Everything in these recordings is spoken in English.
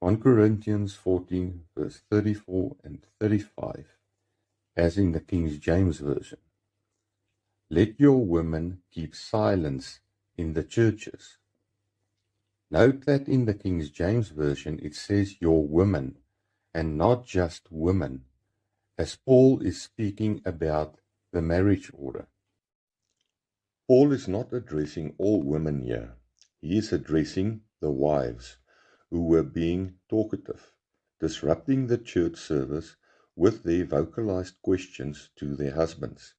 1 Corinthians 14, verse 34 and 35, as in the King James Version. Let your women keep silence in the churches. Note that in the King James Version it says your women, and not just women, as Paul is speaking about the marriage order. Paul is not addressing all women here. He is addressing the wives who were being talkative, disrupting the church service with their vocalized questions to their husbands.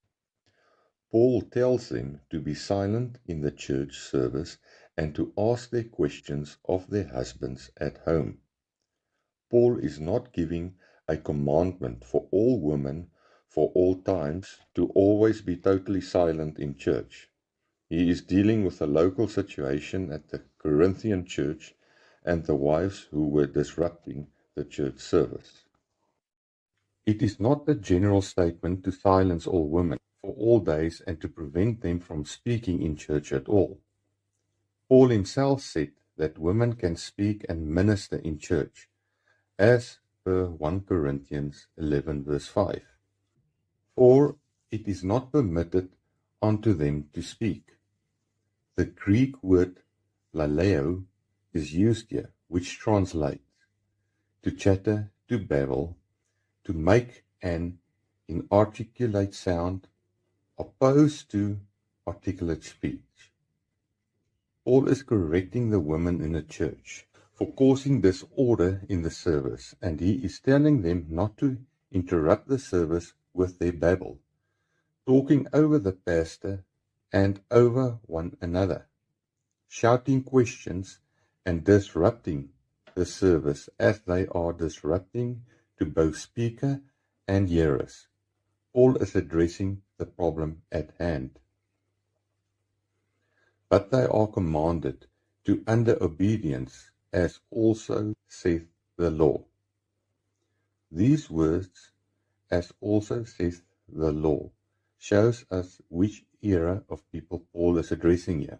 Paul tells them to be silent in the church service and to ask their questions of their husbands at home. Paul is not giving a commandment for all women for all times to always be totally silent in church. He is dealing with a local situation at the Corinthian church and the wives who were disrupting the church service. It is not a general statement to silence all women for all days and to prevent them from speaking in church at all. Paul himself said that women can speak and minister in church, as per 1 Corinthians 11 verse 5. For it is not permitted unto them to speak. The Greek word laleo is used here, which translates to chatter, to babble, to make an inarticulate sound, opposed to articulate speech. Paul is correcting the women in the church for causing disorder in the service, and he is telling them not to interrupt the service with their babble, talking over the pastor and over one another, shouting questions and disrupting the service as they are disrupting to both speaker and hearers. Paul is addressing the problem at hand. But they are commanded to under obedience, as also saith the law. These words, as also saith the law, shows us which era of people Paul is addressing here.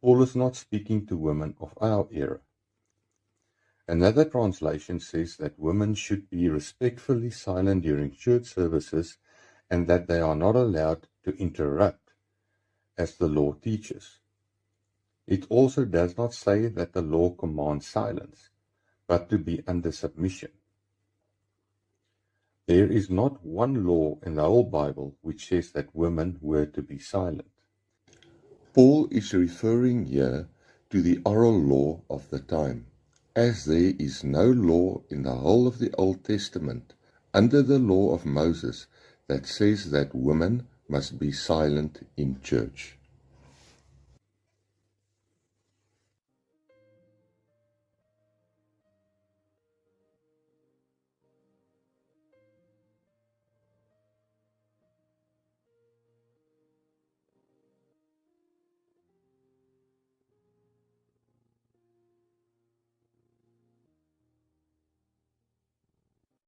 Paul is not speaking to women of our era. Another translation says that women should be respectfully silent during church services and that they are not allowed to interrupt, as the law teaches. It also does not say that the law commands silence, but to be under submission. There is not one law in the whole Bible which says that women were to be silent. Paul is referring here to the oral law of the time, as there is no law in the whole of the Old Testament under the law of Moses that says that women must be silent in church.